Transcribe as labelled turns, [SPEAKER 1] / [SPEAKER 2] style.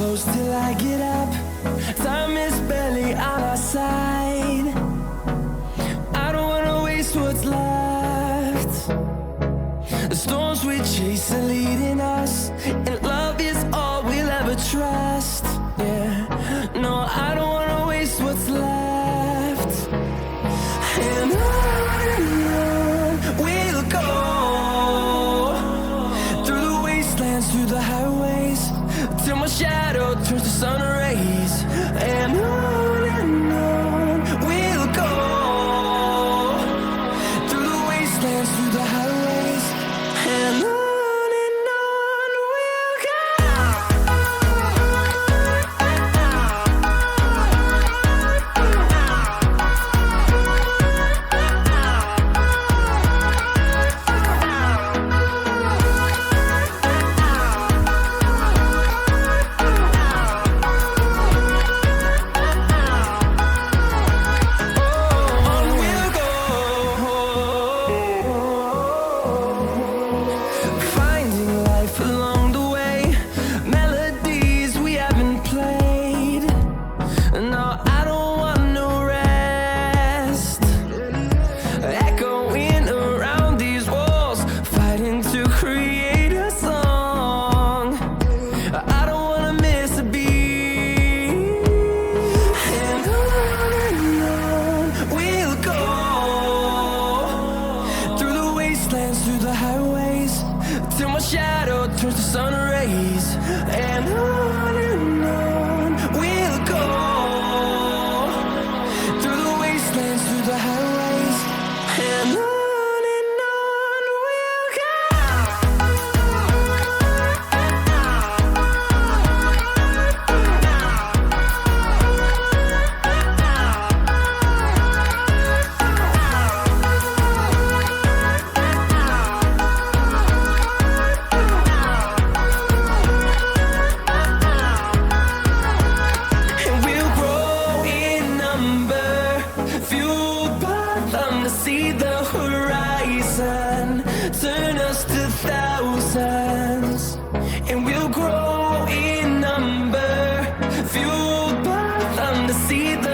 [SPEAKER 1] close till I get up. Time is barely on our side. I don't wanna waste what's left. The storms we chase are leading us, and love is all we'll ever trust. Yeah, no, I don't wanna waste what's left. And on we'll go, through the wastelands, through the highways, till my shadow turns to sun rays. And on we'll go, through the wastelands, through the highways, and on. Through the highways, till my shadow turns to sun rays. And on we'll go, through the wastelands, through the highways, and on. See the horizon, turn us to thousands, and we'll grow in number, fueled by them to see the